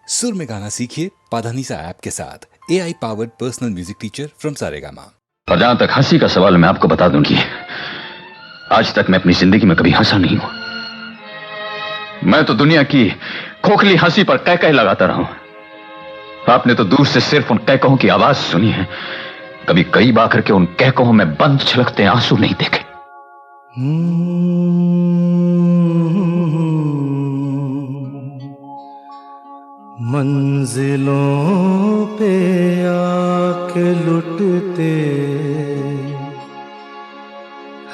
सुर में गाना सीखिए पाधानीसा ऐप के साथ। AI powered personal music teacher from Saregama. और जहां तक हंसी का सवाल, मैं आपको बता दूं कि आज तक मैं अपनी जिंदगी में कभी हंसा नहीं हूं। मैं तो दुनिया की खोखली हंसी पर कह कह लगाता रहा हूं। आपने तो दूर से सिर्फ उन कहकों की आवाज सुनी है, कभी करीब आकर के उन कहकों में बंद छलकते आंसू नहीं देखे। मंजिलों पे आके लुटते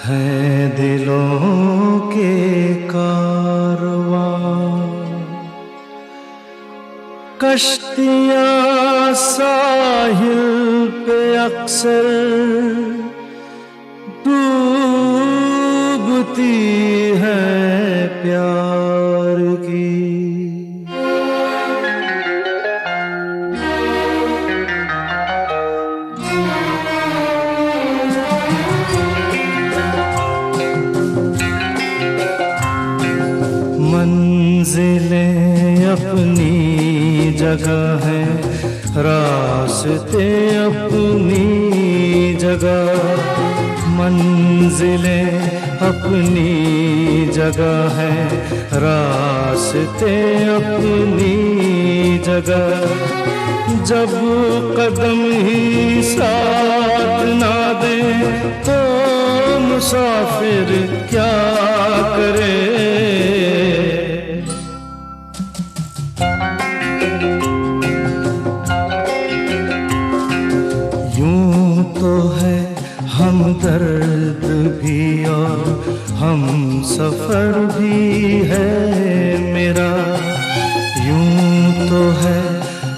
हैं दिलों के कारवां, कश्तियां साहिल पे अक्सर डूबती हैं प्यार की। मंजिलें अपनी जगह है, रास्ते अपनी जगह। मंजिलें अपनी जगह है, रास्ते अपनी जगह। जब कदम ही साथ ना दे तो मुसाफिर क्या करे। तो है हम दर्द भी और हम सफर भी है मेरा। यूं तो है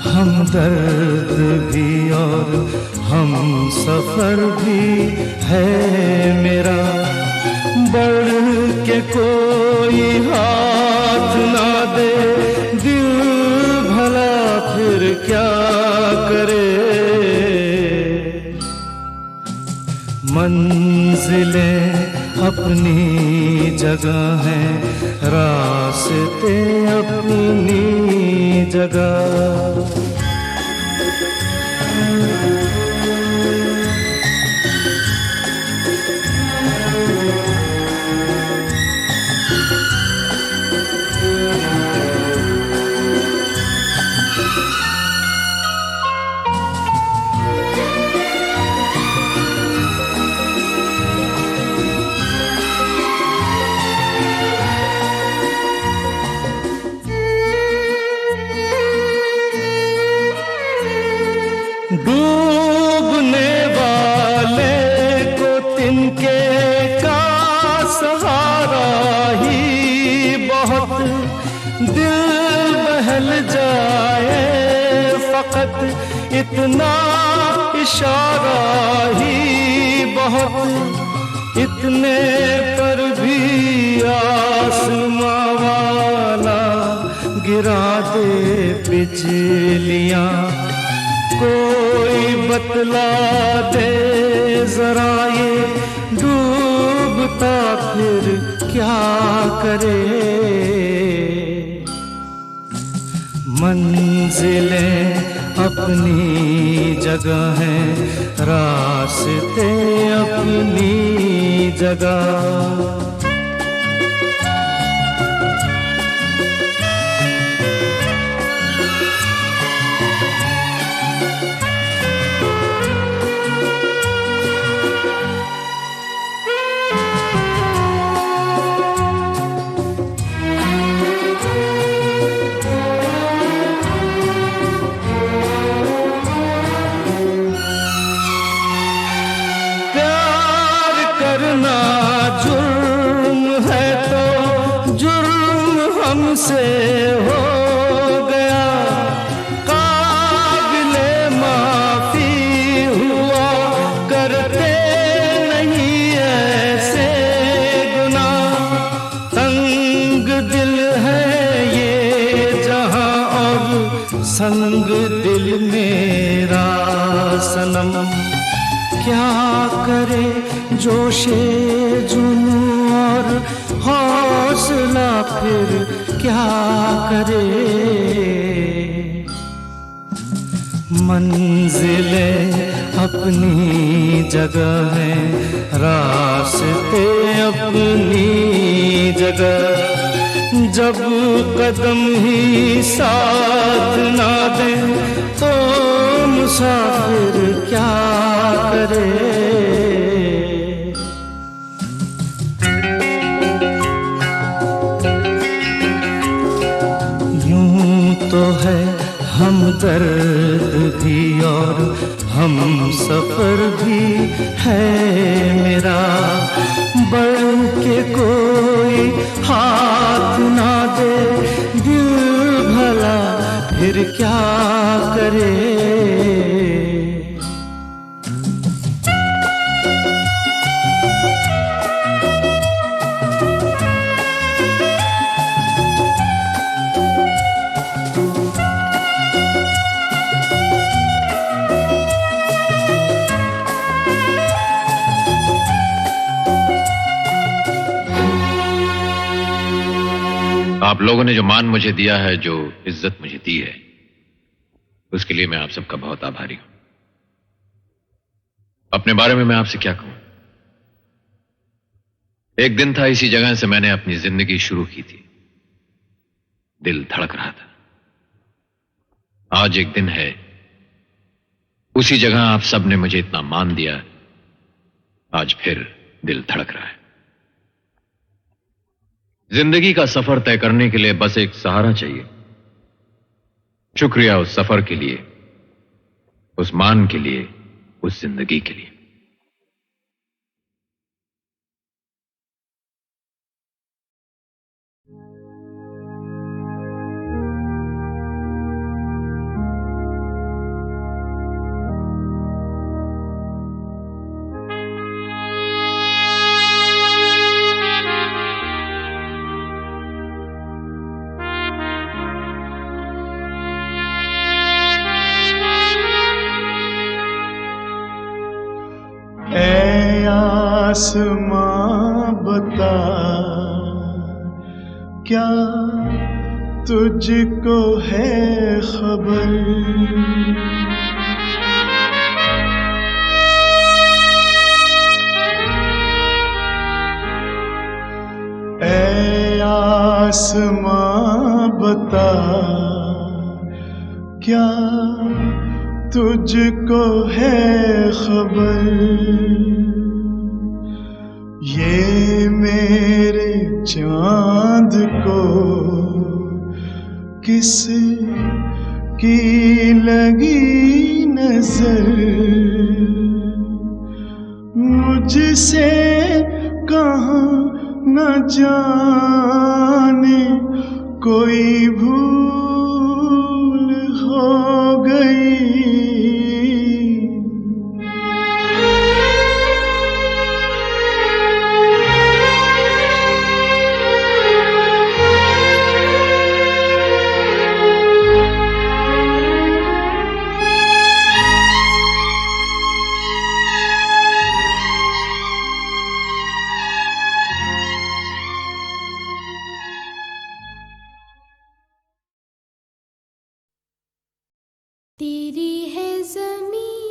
हम दर्द भी और हम सफर भी है मेरा। बढ़ के कोई हाथ ना दे दिल भला फिर क्या करे। मंजिलें अपनी जगह हैं, रास्ते अपनी जगह। डूबने वाले को तिनके का सहारा ही बहुत। दिल बहल जाए फकत इतना इशारा ही बहुत। इतने पर भी आसमां वाला गिरा दे बिजलियां। कोई बतला दे जरा ये डूबता फिर क्या करे। मंजिलें अपनी जगह हैं, रास्ते अपनी जगह। हमसे हो गया काबिले माफी हुआ। करते नहीं ऐसे गुनाह, तंग दिल है ये जहां और संग दिल मेरा सनम। क्या करे जोशे जुनू और हौसला फिर क्या करे। मंजिलें अपनी जगह हैं, रास्ते अपनी जगह। जब कदम ही साथ ना दे तो मुसाफिर क्या करे। यूं तो है हमदर्द भी और हम सफर भी है मेरा, बढ़ के कोई हाथ ना दे दिल भला फिर क्या करे। आप लोगों ने जो मान मुझे दिया है, जो इज्जत मुझे दी है, उसके लिए मैं आप सबका बहुत आभारी हूं। अपने बारे में मैं आपसे क्या कहूं। एक दिन था, इसी जगह से मैंने अपनी जिंदगी शुरू की थी। दिल धड़क रहा था। आज एक दिन है, उसी जगह आप सबने मुझे इतना मान दिया, आज फिर दिल धड़क रहा है। जिंदगी का सफर तय करने के लिए बस एक सहारा चाहिए। शुक्रिया उस सफर के लिए, उस मान के लिए, उस जिंदगी के लिए। आसमां बता, क्या तुझको है खबर, ऐ आसमां बता, क्या तुझको है खबर, ये मेरे चांद को किस की लगी नजर, मुझसे कहाँ न जाने कोई भूल हो गई। तेरी है ज़मीं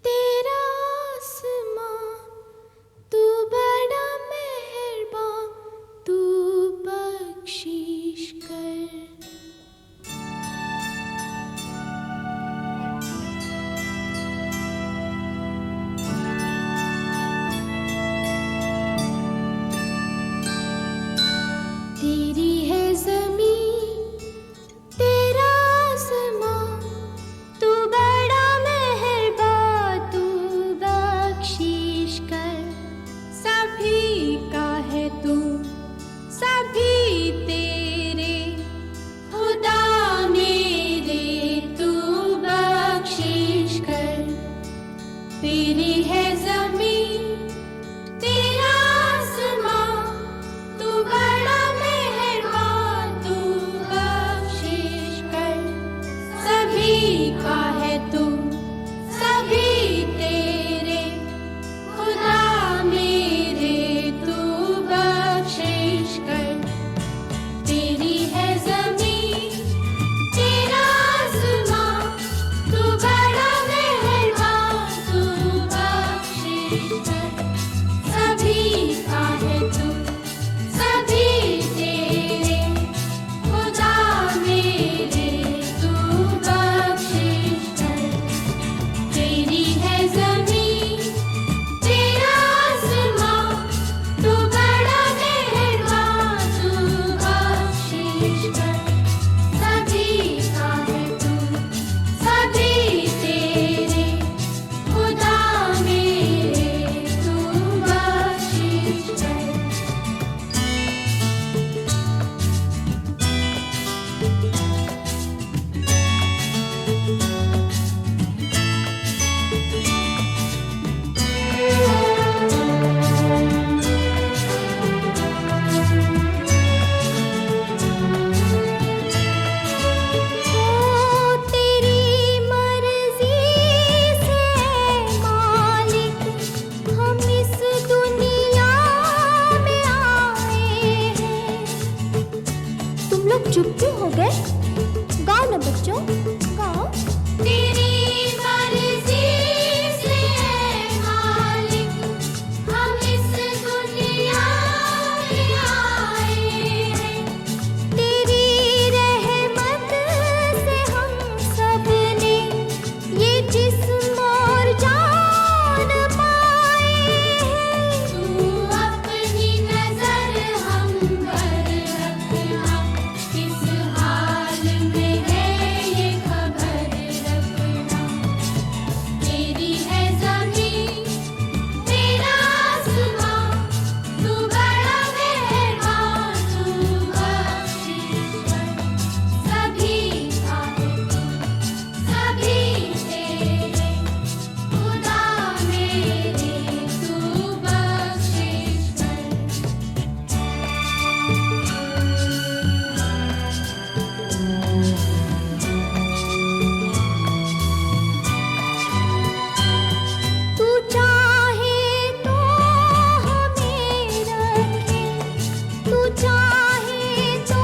तेरा आसमां, तू बड़ा मेहरबान, तू बख्शिश कर। तेरी है ज़मीं तेरा आसमां, तू चाहे तो हमें रखे, तू चाहे तो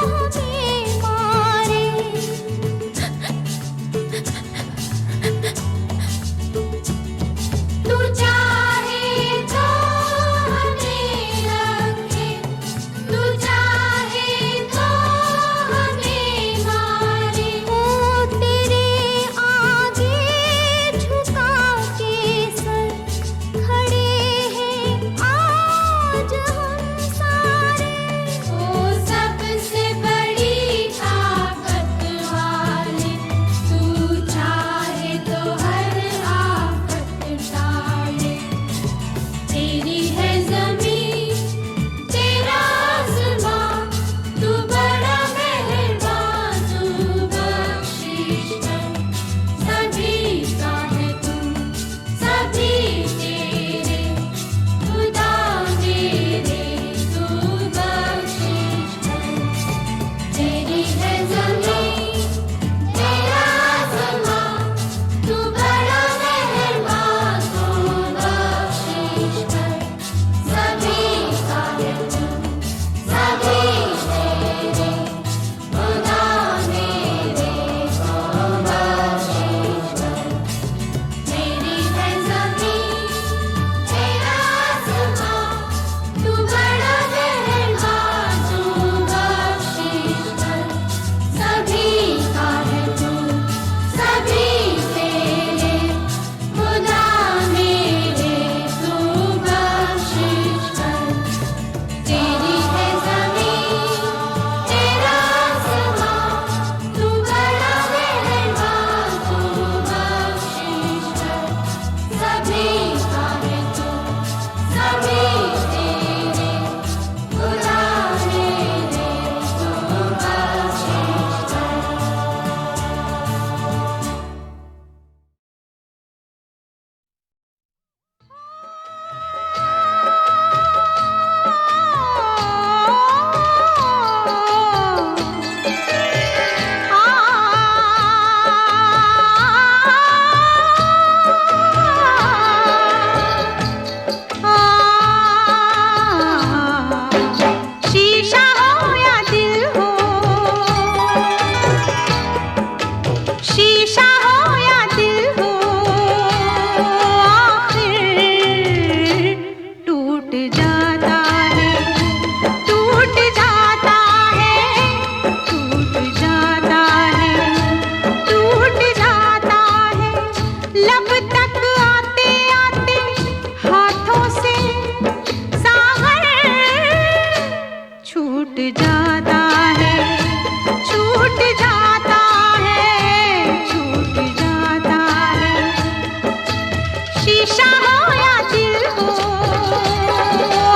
हमें मारे, तू चाहे तो हमें रखे, तू चाहे तो हमें मारे। ओ तेरे आगे झुका के सर खड़े हैं आज हम सारे। ओ सबसे बड़ी ताकत वाले, तू चाहे तो हर आफत टाले। तेरी है ज़मीं तेरा आसमां, तू बड़ा मेहरबान, तू बख्शिश कर सभी का है तू, सभी तेरे खुदा मेरे, तू बख्शिश कर। तेरी है ज़मीं तेरा आसमां, तू बड़ा मेहरबान, तू बख्शिश कर सभी का है तू, सभी तेरे खुदा मेरे, तू बख्शिश कर। तेरी है ज़मीं तेरा आसमां, तू बड़ा मेहरबान, तू बख्शिश कर सभी का है तू, सभी तेरे खुदा मेरे, तू बख्शिश कर। तेरी है ज़मीं तेरा आसमां, तू बड़ा मेहरबान, तू बख्शिश कर सभी का है तू, सभी तेरे खुदा मेरे, तू बख्शिश कर। शीशा हो या दिल हो, शीशा हो या दिल हो, आखिर टूट जाता है, टूट जाता है, टूट जाता है, टूट जाता है। लब तक आते आते हाथों से सागर छूट जाता है, छूट जाता है, छूट जाता है। शीशा हो या दिल हो,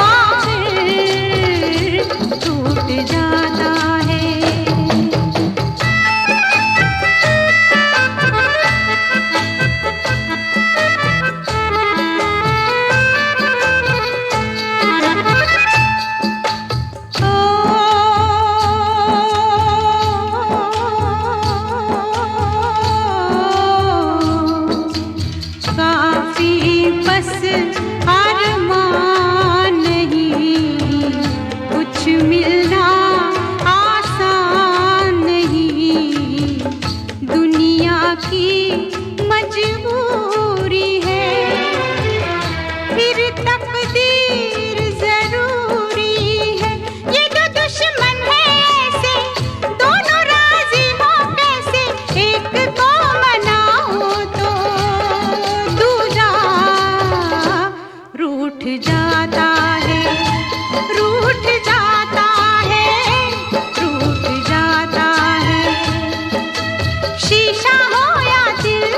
आखिर टूट जाता है। काफी बस अरमान नहीं, कुछ मिलना आसान नहीं, दुनिया की मजबूरी है, फिर तकदीर जरूरी है। ये दो दुश्मन है ऐसे, दोनों राजी हो कैसे, एक को मनाओ तो दूजा रूठ जाता है, रूठ जाता है, रूठ जाता है। शीशा हो या दिल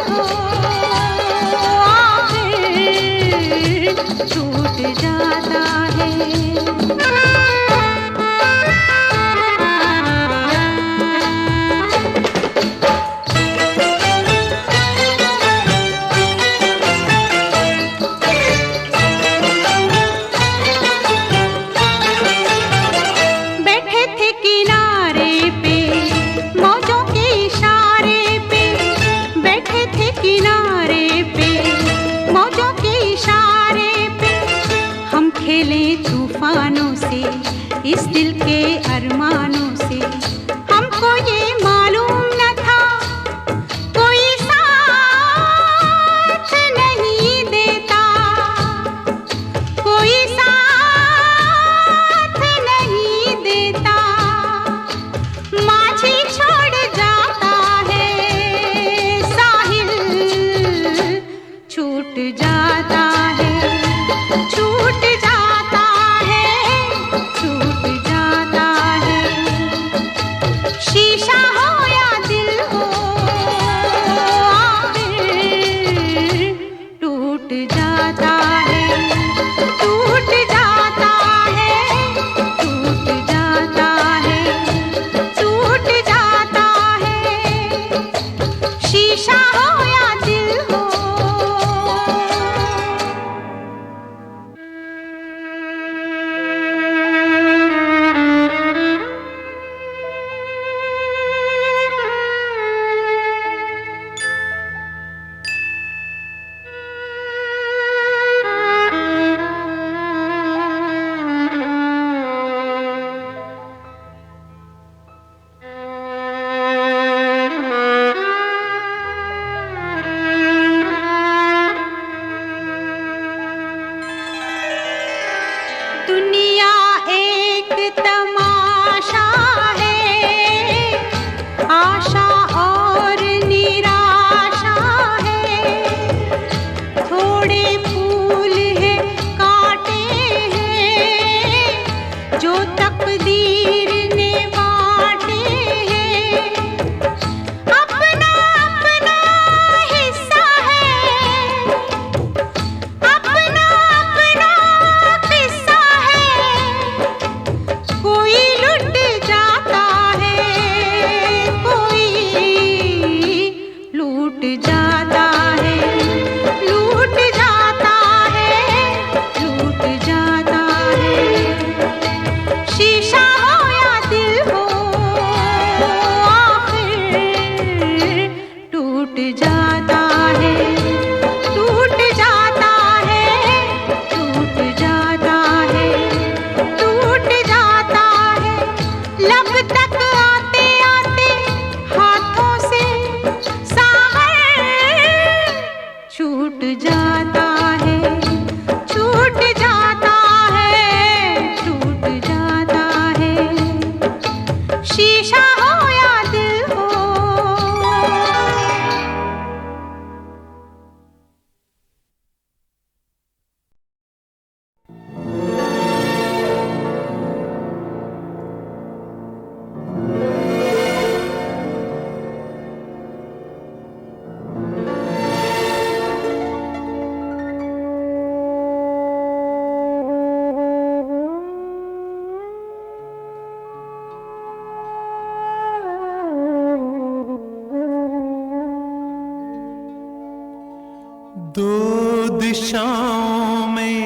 दो दिशाओं में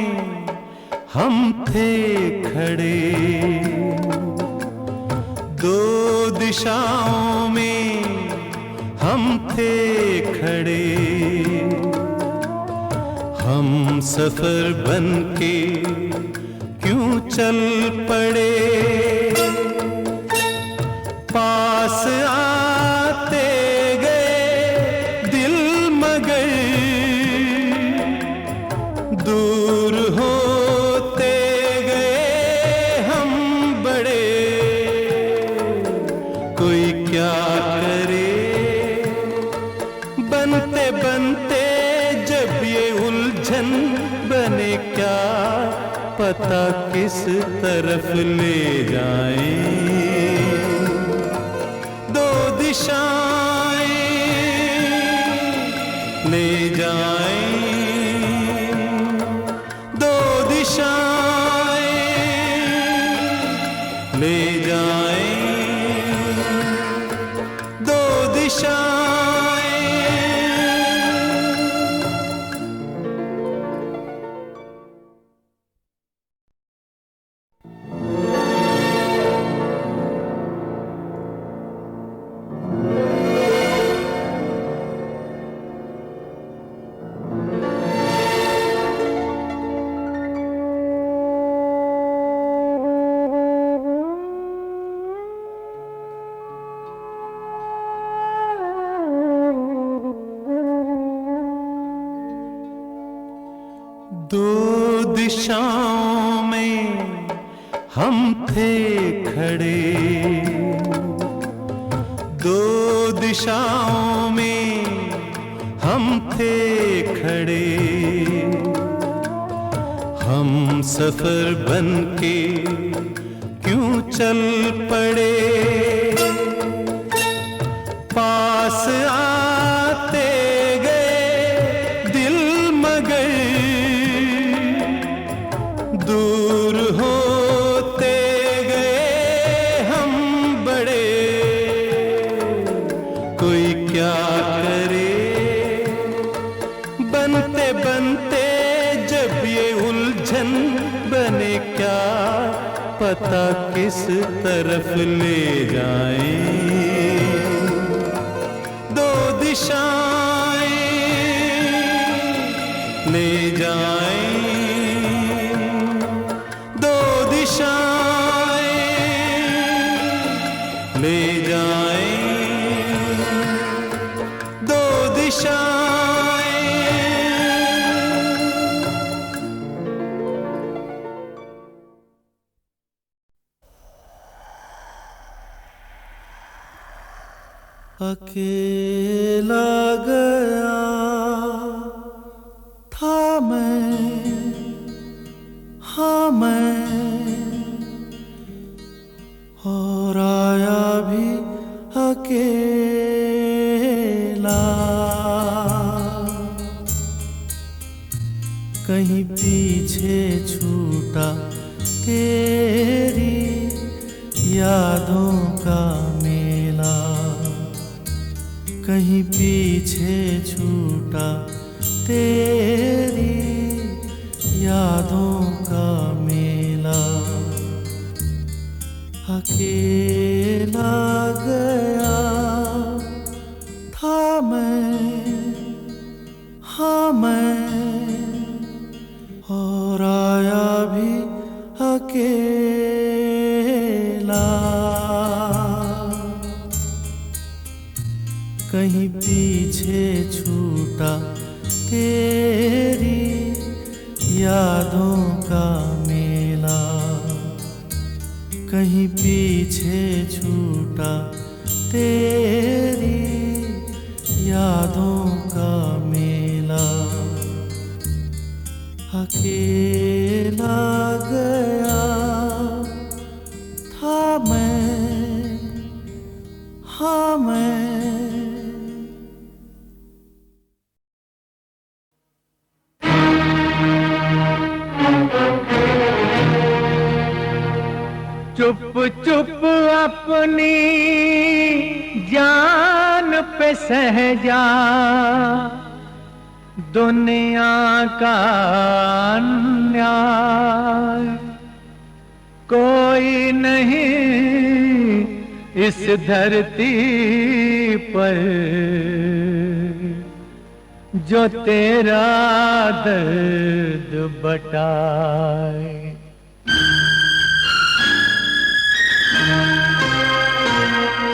हम थे खड़े, दो दिशाओं में हम थे खड़े, हम सफर बनके क्यों चल पड़े। पास आते गए दिल मगर दूर होते गए हम बड़े। कोई क्या करे बनते बनते जब ये उलझन बने, क्या पता किस तरफ ले जाएं। दो दिशाएं ले जाएं, दो दिशाएं ले जाएं, दो दिशाएं। दो दिशाओं में हम थे खड़े, दो दिशाओं में हम थे खड़े, हम सफर बनके क्यों चल पड़े। पास आते गए दिल मगर दूर होते गए हम बड़े। कोई क्या करे बनते बनते जब ये उलझन बने, क्या पता किस तरफ ले जाएं। दो दिशाएं ले जाएं, दो दिशाएं ले जाएं, दो दिशाएं। अकेला गया था मैं, हाँ मैं, और आया भी अकेला। कहीं पीछे छूटा तेरी यादों का मेला, कहीं पीछे छूटा तेरी यादों का मेला। अकेला गया था मैं, हाँ मैं, और आया भी अकेला। कहीं पीछे छूटा तेरी यादों का मेला, कहीं पीछे छूटा तेरी यादों का मेला। अकेला गया था मैं, हाँ मैं। चुप चुप अपनी जान पे सह जा, दुनिया का अन्याय कोई नहीं इस धरती पर जो तेरा दर्द बटाए।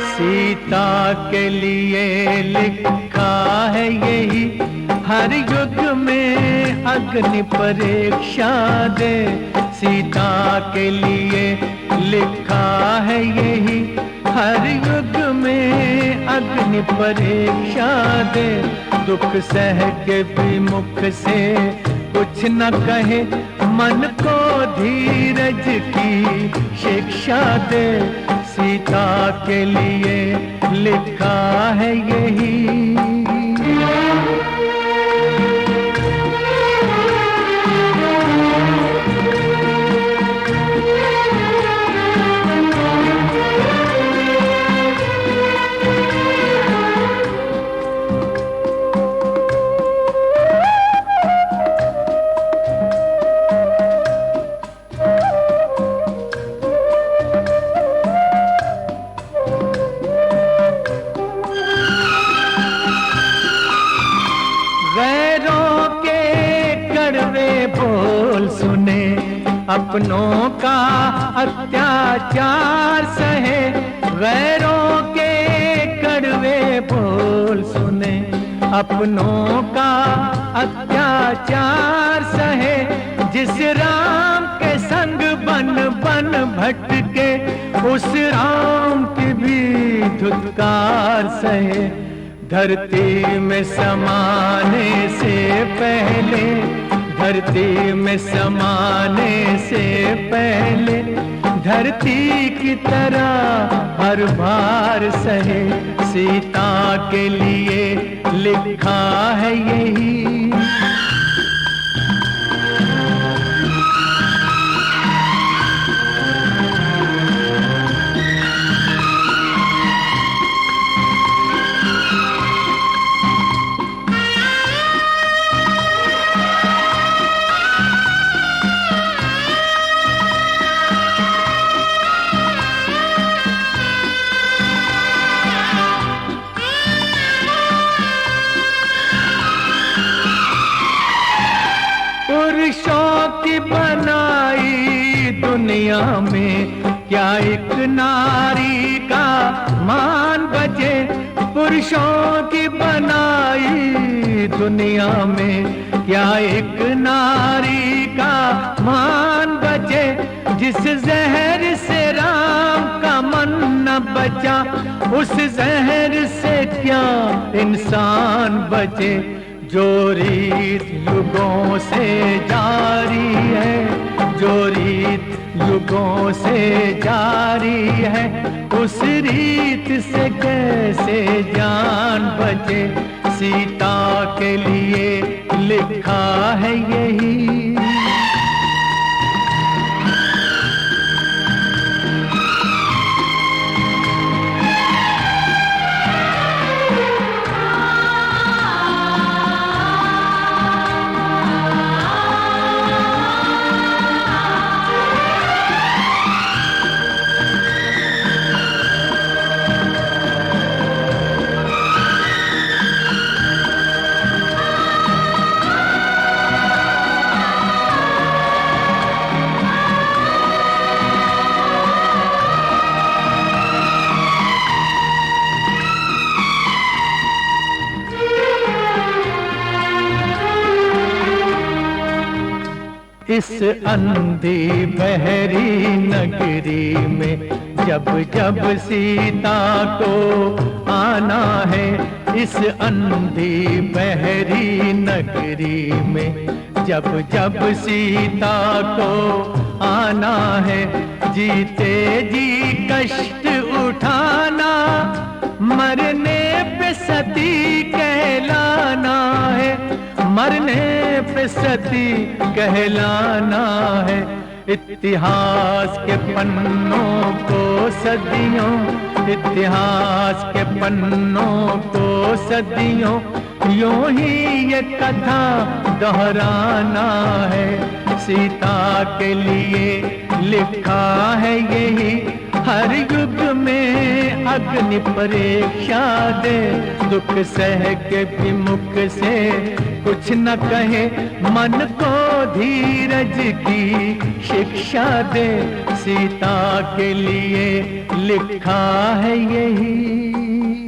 सीता के लिए लिखा है यही, हर युग में अग्नि परीक्षा दे। सीता के लिए लिखा है यही, हर युग में अग्नि परीक्षा दे। दुख सह के भी मुख से कुछ न कहे, मन को धीरज की शिक्षा दे। सीता के लिए लिखा है यही। अपनों का अत्याचार सहे, गैरों के कड़वे बोल सुने। अपनों का अत्याचार सहे, जिस राम के संग बन बन भटके, उस राम की भी धुतकार सहे। धरती में समाने से पहले, धरती में समाने से पहले, धरती की तरह हर भार सहे। सीता के लिए लिखा है यही। पुरुषों की बनाई दुनिया में क्या एक नारी का मान बचे। पुरुषों की बनाई दुनिया में क्या एक नारी का मान बचे। जिस जहर से राम का मन न बचा, उस जहर से क्या इंसान बचे। जो रीत युगों से जारी है, जो रीत युगों से जारी है, उस रीत से कैसे जान बचे। सीता के लिए लिखा है यही। इस अंधी बहरी नगरी में जब जब सीता को आना है। इस अंधी बहरी नगरी में जब जब सीता को आना है। जीते जी कष्ट उठाना, मरने पे सती कहलाना है। मरने पे सती कहलाना है। इतिहास के पन्नों को सदियों, इतिहास के पन्नों को सदियों यूं ही ये कथा दोहराना है। सीता के लिए लिखा है यही, हर युग में अग्नि परीक्षा दे, दुख सह के भी मुख से कुछ न कहे, मन को धीरज की शिक्षा दे। सीता के लिए लिखा है यही।